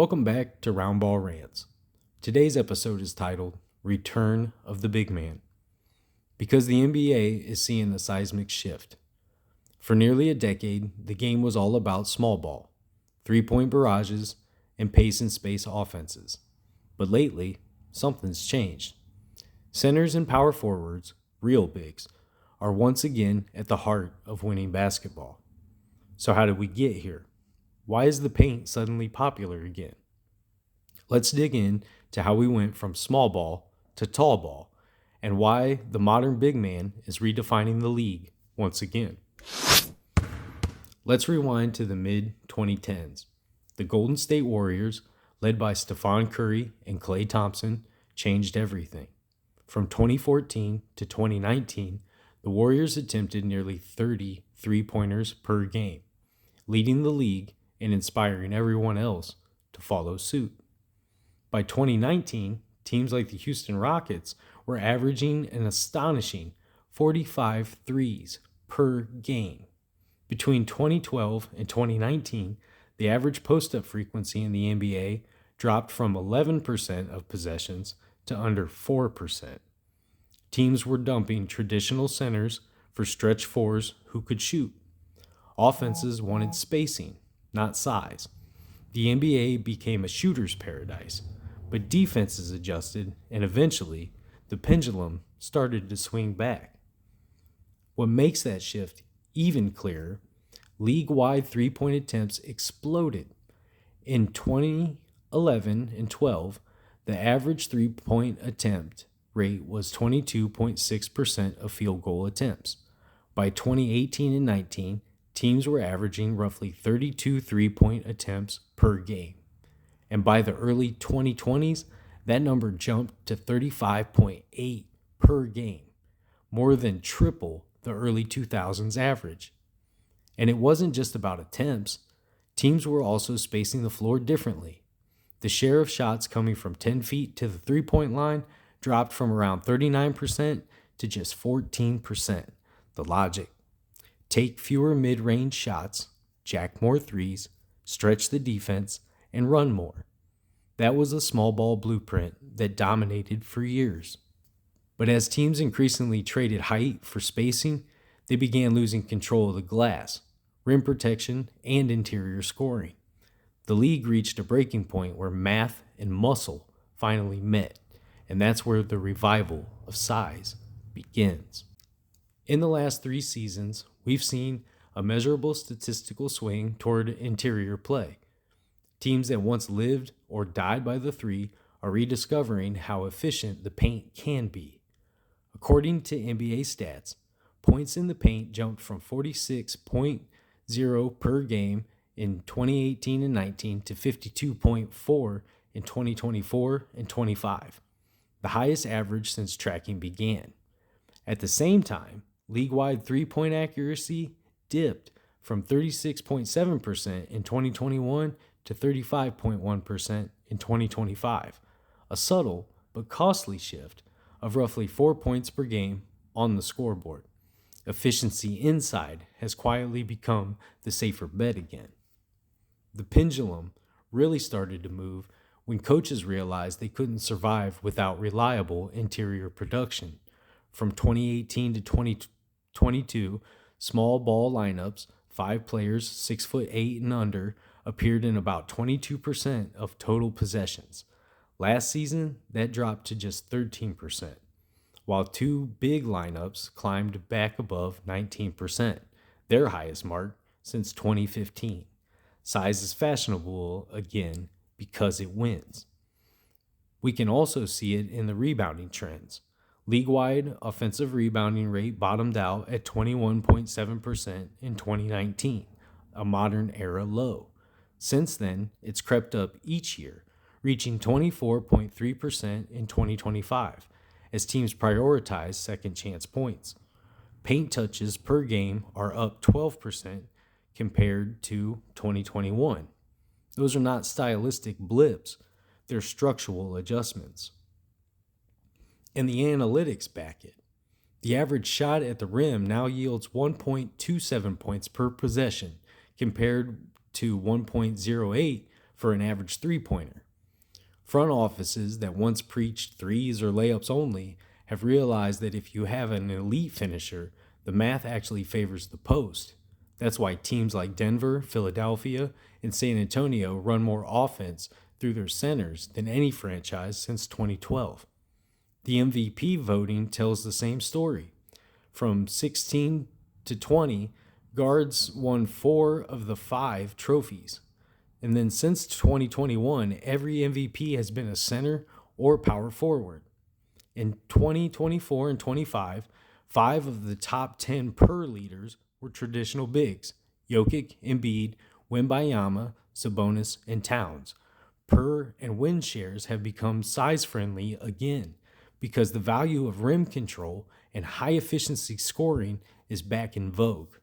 Welcome back to Roundball Rants. Today's episode is titled Return of the Big Man, because the NBA is seeing a seismic shift. For nearly a decade, the game was all about small ball, three-point barrages, and pace and space offenses. But lately, something's changed. Centers and power forwards, real bigs, are once again at the heart of winning basketball. So how did we get here? Why is the paint suddenly popular again? Let's dig in to how we went from small ball to tall ball and why the modern big man is redefining the league once again. Let's rewind to the mid-2010s. The Golden State Warriors, led by Stephen Curry and Klay Thompson, changed everything. From 2014 to 2019, the Warriors attempted nearly 30 three-pointers per game, leading the league and inspiring everyone else to follow suit. By 2019, teams like the Houston Rockets were averaging an astonishing 45 threes per game. Between 2012 and 2019, the average post-up frequency in the NBA dropped from 11% of possessions to under 4%. Teams were dumping traditional centers for stretch fours who could shoot. Offenses wanted spacing, not size. The NBA became a shooter's paradise, but defenses adjusted, and eventually, the pendulum started to swing back. What makes that shift even clearer, league-wide three-point attempts exploded. In 2011 and 12, the average three-point attempt rate was 22.6% of field goal attempts. By 2018 and 19, teams were averaging roughly 32 three-point attempts per game. And by the early 2020s, that number jumped to 35.8 per game, more than triple the early 2000s average. And it wasn't just about attempts. Teams were also spacing the floor differently. The share of shots coming from 10 feet to the three-point line dropped from around 39% to just 14%. The logic: take fewer mid-range shots, jack more threes, stretch the defense, and run more. That was a small ball blueprint that dominated for years. But as teams increasingly traded height for spacing, they began losing control of the glass, rim protection, and interior scoring. The league reached a breaking point where math and muscle finally met, and that's where the revival of size begins. In the last 3 seasons, we've seen a measurable statistical swing toward interior play. Teams that once lived or died by the three are rediscovering how efficient the paint can be. According to NBA stats, points in the paint jumped from 46.0 per game in 2018 and 19 to 52.4 in 2024 and 25, the highest average since tracking began. At the same time, league-wide three-point accuracy dipped from 36.7% in 2021 to 35.1% in 2025, a subtle but costly shift of roughly 4 points per game on the scoreboard. Efficiency inside has quietly become the safer bet again. The pendulum really started to move when coaches realized they couldn't survive without reliable interior production. From 2018 to 2022, small ball lineups, 5 players 6'8" and under, appeared in about 22% of total possessions. Last season, that dropped to just 13%, while 2 big lineups climbed back above 19%, their highest mark since 2015. Size is fashionable again because it wins. We can also see it in the rebounding trends. League-wide offensive rebounding rate bottomed out at 21.7% in 2019, a modern era low. Since then, it's crept up each year, reaching 24.3% in 2025, as teams prioritize second chance points. Paint touches per game are up 12% compared to 2021. Those are not stylistic blips, they're structural adjustments. And the analytics back it. The average shot at the rim now yields 1.27 points per possession compared to 1.08 for an average three-pointer. Front offices that once preached threes or layups only have realized that if you have an elite finisher, the math actually favors the post. That's why teams like Denver, Philadelphia, and San Antonio run more offense through their centers than any franchise since 2012. The MVP voting tells the same story. From 16 to 20, guards won 4 of the 5 trophies. And then since 2021, every MVP has been a center or power forward. In 2024 and 25, 5 of the top 10 per leaders were traditional bigs: Jokić, Embiid, Wembanyama, Sabonis, and Towns. Per and win shares have become size-friendly again because the value of rim control and high-efficiency scoring is back in vogue.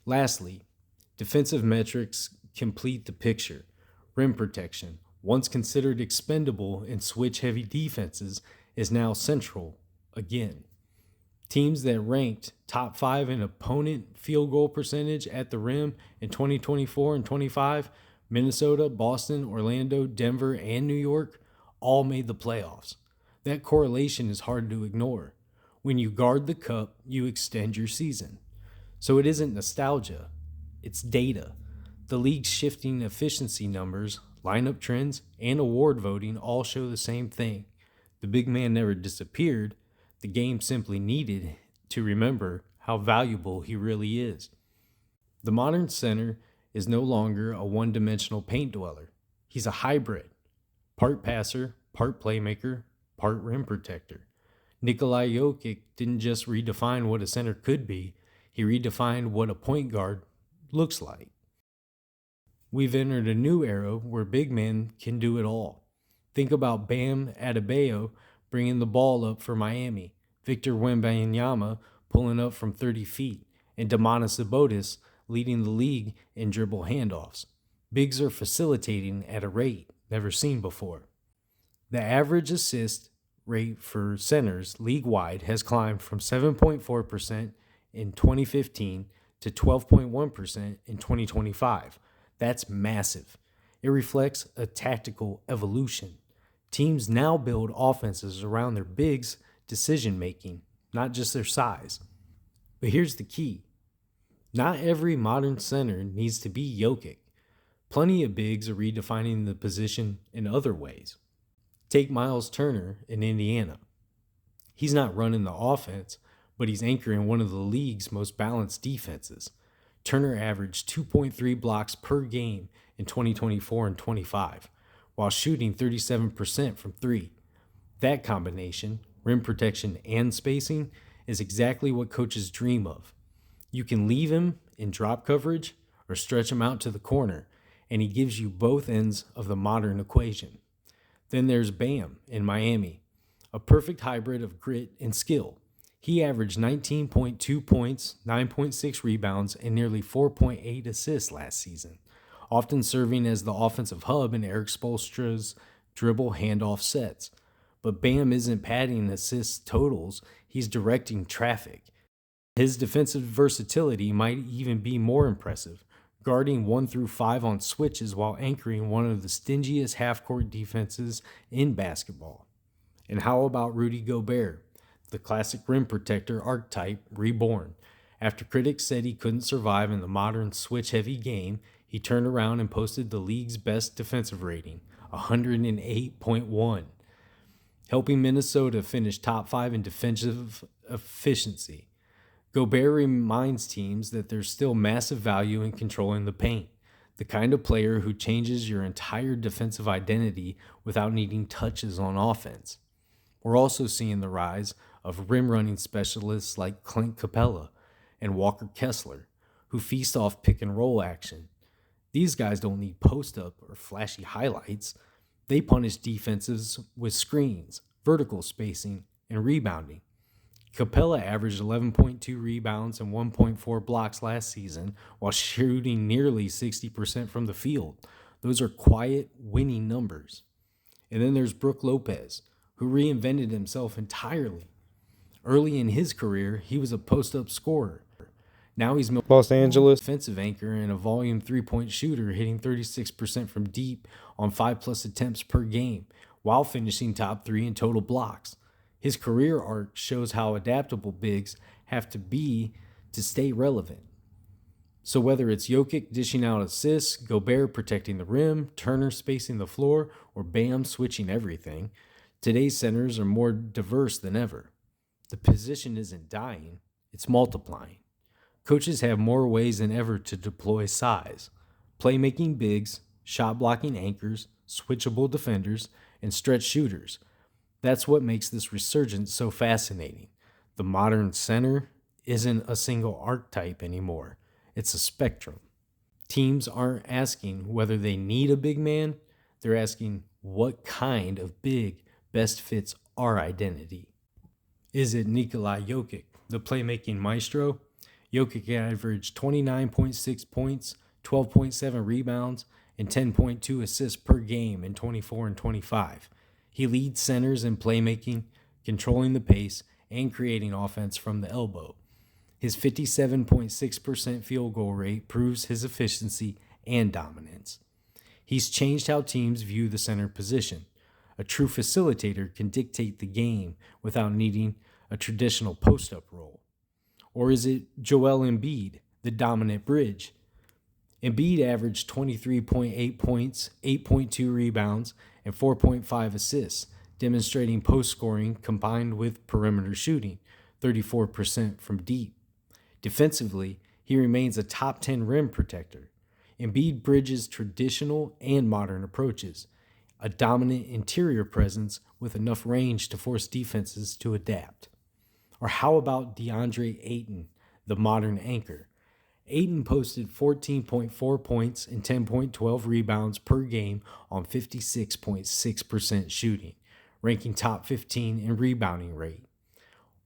Lastly, defensive metrics complete the picture. Rim protection, once considered expendable in switch-heavy defenses, is now central again. Teams that ranked top 5 in opponent field goal percentage at the rim in 2024 and 25, Minnesota, Boston, Orlando, Denver, and New York, all made the playoffs. That correlation is hard to ignore. When you guard the cup, you extend your season. So it isn't nostalgia, it's data. The league's shifting efficiency numbers, lineup trends, and award voting all show the same thing. The big man never disappeared. The game simply needed to remember how valuable he really is. The modern center is no longer a one-dimensional paint dweller. He's a hybrid, part passer, part playmaker, part rim protector. Nikola Jokić didn't just redefine what a center could be, he redefined what a point guard looks like. We've entered a new era where big men can do it all. Think about Bam Adebayo bringing the ball up for Miami, Victor Wembanyama pulling up from 30 feet, and Domantas Sabonis leading the league in dribble handoffs. Bigs are facilitating at a rate never seen before. The average assist rate for centers league-wide has climbed from 7.4% in 2015 to 12.1% in 2025. That's massive. It reflects a tactical evolution. Teams now build offenses around their bigs' decision-making, not just their size. But here's the key. Not every modern center needs to be Jokić. Plenty of bigs are redefining the position in other ways. Take Miles Turner in Indiana. He's not running the offense, but he's anchoring one of the league's most balanced defenses. Turner averaged 2.3 blocks per game in 2024 and 25, while shooting 37% from 3. That combination, rim protection and spacing, is exactly what coaches dream of. You can leave him in drop coverage or stretch him out to the corner, and he gives you both ends of the modern equation. Then there's Bam in Miami, a perfect hybrid of grit and skill. He averaged 19.2 points, 9.6 rebounds, and nearly 4.8 assists last season, often serving as the offensive hub in Eric Spoelstra's dribble handoff sets. But Bam isn't padding assist totals, he's directing traffic. His defensive versatility might even be more impressive, guarding 1 through 5 on switches while anchoring one of the stingiest half-court defenses in basketball. And how about Rudy Gobert, the classic rim protector archetype reborn? After critics said he couldn't survive in the modern switch-heavy game, he turned around and posted the league's best defensive rating, 108.1, helping Minnesota finish top 5 in defensive efficiency. Gobert reminds teams that there's still massive value in controlling the paint, the kind of player who changes your entire defensive identity without needing touches on offense. We're also seeing the rise of rim-running specialists like Clint Capella and Walker Kessler, who feast off pick-and-roll action. These guys don't need post-up or flashy highlights. They punish defenses with screens, vertical spacing, and rebounding. Capella averaged 11.2 rebounds and 1.4 blocks last season while shooting nearly 60% from the field. Those are quiet, winning numbers. And then there's Brook Lopez, who reinvented himself entirely. Early in his career, he was a post-up scorer. Now he's Los Angeles. defensive anchor and a volume three-point shooter, hitting 36% from deep on 5+ attempts per game, while finishing top 3 in total blocks. His career arc shows how adaptable bigs have to be to stay relevant. So whether it's Jokić dishing out assists, Gobert protecting the rim, Turner spacing the floor, or Bam switching everything, today's centers are more diverse than ever. The position isn't dying, it's multiplying. Coaches have more ways than ever to deploy size. Playmaking bigs, shot blocking anchors, switchable defenders, and stretch shooters. That's what makes this resurgence so fascinating. The modern center isn't a single archetype anymore. It's a spectrum. Teams aren't asking whether they need a big man, they're asking what kind of big best fits our identity. Is it Nikola Jokić, the playmaking maestro? Jokić averaged 29.6 points, 12.7 rebounds, and 10.2 assists per game in 24 and 25. He leads centers in playmaking, controlling the pace, and creating offense from the elbow. His 57.6% field goal rate proves his efficiency and dominance. He's changed how teams view the center position. A true facilitator can dictate the game without needing a traditional post-up role. Or is it Joel Embiid, the dominant bridge? Embiid averaged 23.8 points, 8.2 rebounds, and 4.5 assists, demonstrating post scoring combined with perimeter shooting, 34% from deep. Defensively, he remains a top 10 rim protector. Embiid bridges traditional and modern approaches, a dominant interior presence with enough range to force defenses to adapt. Or how about DeAndre Ayton, the modern anchor? Ayton posted 14.4 points and 10.12 rebounds per game on 56.6% shooting, ranking top 15 in rebounding rate.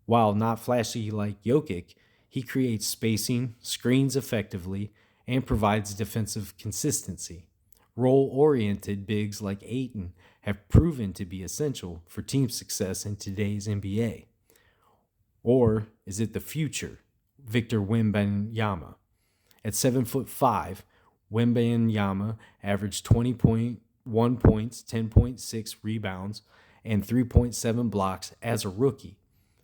While not flashy like Jokić, he creates spacing, screens effectively, and provides defensive consistency. Role-oriented bigs like Ayton have proven to be essential for team success in today's NBA. Or is it the future, Victor Wembanyama? At 7'5", Wembanyama averaged 20.1 points, 10.6 rebounds, and 3.7 blocks as a rookie,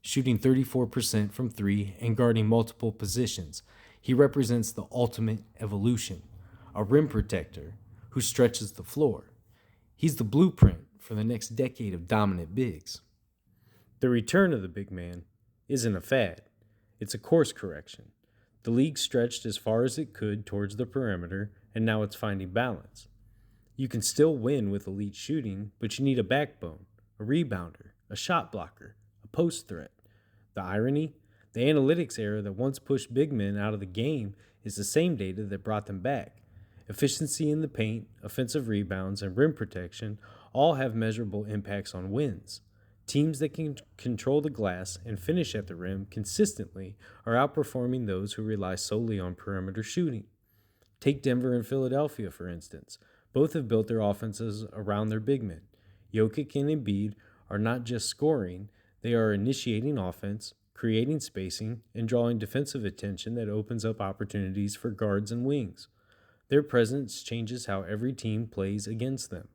shooting 34% from 3 and guarding multiple positions. He represents the ultimate evolution, a rim protector who stretches the floor. He's the blueprint for the next decade of dominant bigs. The return of the big man isn't a fad, it's a course correction. The league stretched as far as it could towards the perimeter, and now it's finding balance. You can still win with elite shooting, but you need a backbone, a rebounder, a shot blocker, a post threat. The irony? The analytics era that once pushed big men out of the game is the same data that brought them back. Efficiency in the paint, offensive rebounds, and rim protection all have measurable impacts on wins. Teams that can control the glass and finish at the rim consistently are outperforming those who rely solely on perimeter shooting. Take Denver and Philadelphia, for instance. Both have built their offenses around their big men. Jokić and Embiid are not just scoring, they are initiating offense, creating spacing, and drawing defensive attention that opens up opportunities for guards and wings. Their presence changes how every team plays against them.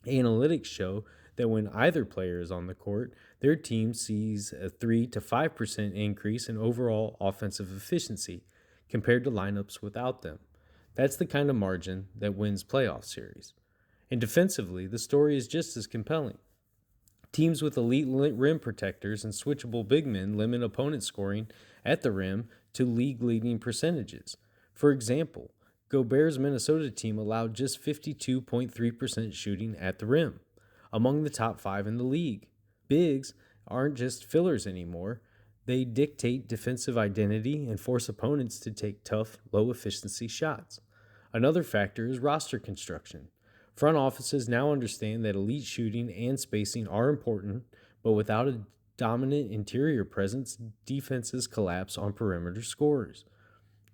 Analytics show that when either player is on the court, their team sees a 3 to 5% increase in overall offensive efficiency compared to lineups without them. That's the kind of margin that wins playoff series. And defensively, the story is just as compelling. Teams with elite rim protectors and switchable big men limit opponent scoring at the rim to league-leading percentages. For example, Gobert's Minnesota team allowed just 52.3% shooting at the rim, among the top 5 in the league. Bigs aren't just fillers anymore. They dictate defensive identity and force opponents to take tough, low-efficiency shots. Another factor is roster construction. Front offices now understand that elite shooting and spacing are important, but without a dominant interior presence, defenses collapse on perimeter scorers.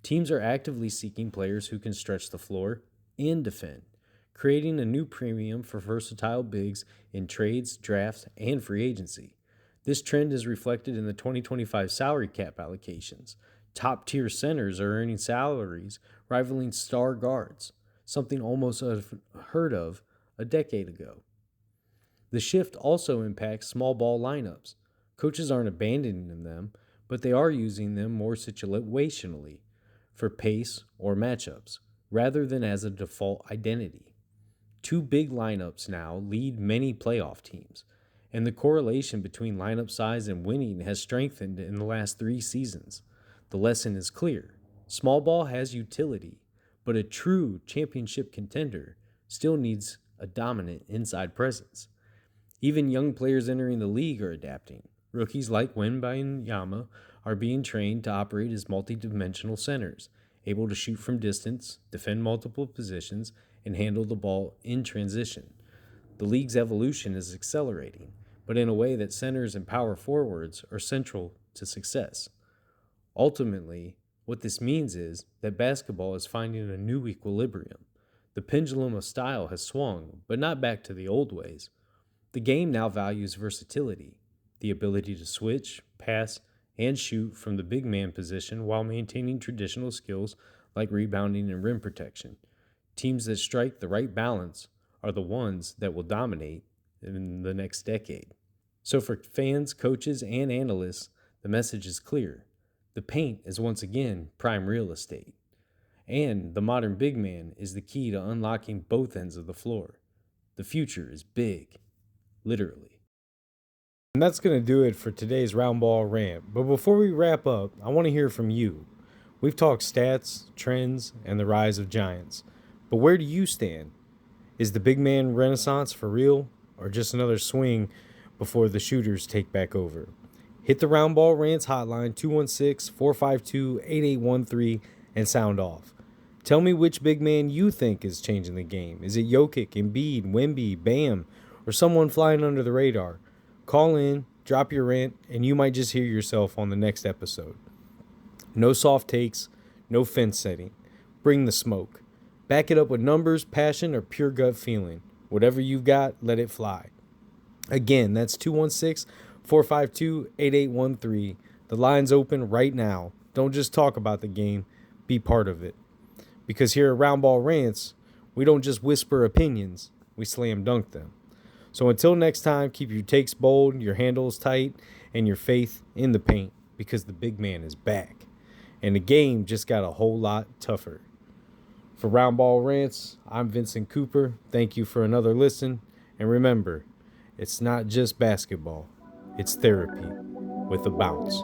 Teams are actively seeking players who can stretch the floor and defend, creating a new premium for versatile bigs in trades, drafts, and free agency. This trend is reflected in the 2025 salary cap allocations. Top tier centers are earning salaries rivaling star guards, something almost unheard of a decade ago. The shift also impacts small ball lineups. Coaches aren't abandoning them, but they are using them more situationally for pace or matchups, rather than as a default identity. Two big lineups now lead many playoff teams, and the correlation between lineup size and winning has strengthened in the last 3 seasons. The lesson is clear. Small ball has utility, but a true championship contender still needs a dominant inside presence. Even young players entering the league are adapting. Rookies like Wembanyama are being trained to operate as multidimensional centers, able to shoot from distance, defend multiple positions, and handle the ball in transition. The league's evolution is accelerating, but in a way that centers and power forwards are central to success. Ultimately, what this means is that basketball is finding a new equilibrium. The pendulum of style has swung, but not back to the old ways. The game now values versatility, the ability to switch, pass, and shoot from the big man position while maintaining traditional skills like rebounding and rim protection. Teams that strike the right balance are the ones that will dominate in the next decade. So for fans, coaches, and analysts, the message is clear. The paint is once again prime real estate. And the modern big man is the key to unlocking both ends of the floor. The future is big, literally. And that's going to do it for today's Round Ball Rant. But before we wrap up, I want to hear from you. We've talked stats, trends, and the rise of giants. But where do you stand? Is the big man renaissance for real, or just another swing before the shooters take back over? Hit the Round Ball Rants hotline 216-452-8813 and sound off. Tell me which big man you think is changing the game. Is it Jokić, Embiid, Wemby, Bam, or someone flying under the radar? Call in, drop your rant, and you might just hear yourself on the next episode. No soft takes, no fence setting. Bring the smoke. Back it up with numbers, passion, or pure gut feeling. Whatever you've got, let it fly. Again, that's 216-452-8813. The line's open right now. Don't just talk about the game, be part of it. Because here at Round Ball Rants, we don't just whisper opinions, we slam dunk them. So until next time, keep your takes bold, your handles tight, and your faith in the paint, because the big man is back. And the game just got a whole lot tougher. For Round Ball Rants, I'm Vincent Cooper. Thank you for another listen. And remember, it's not just basketball, it's therapy with a bounce.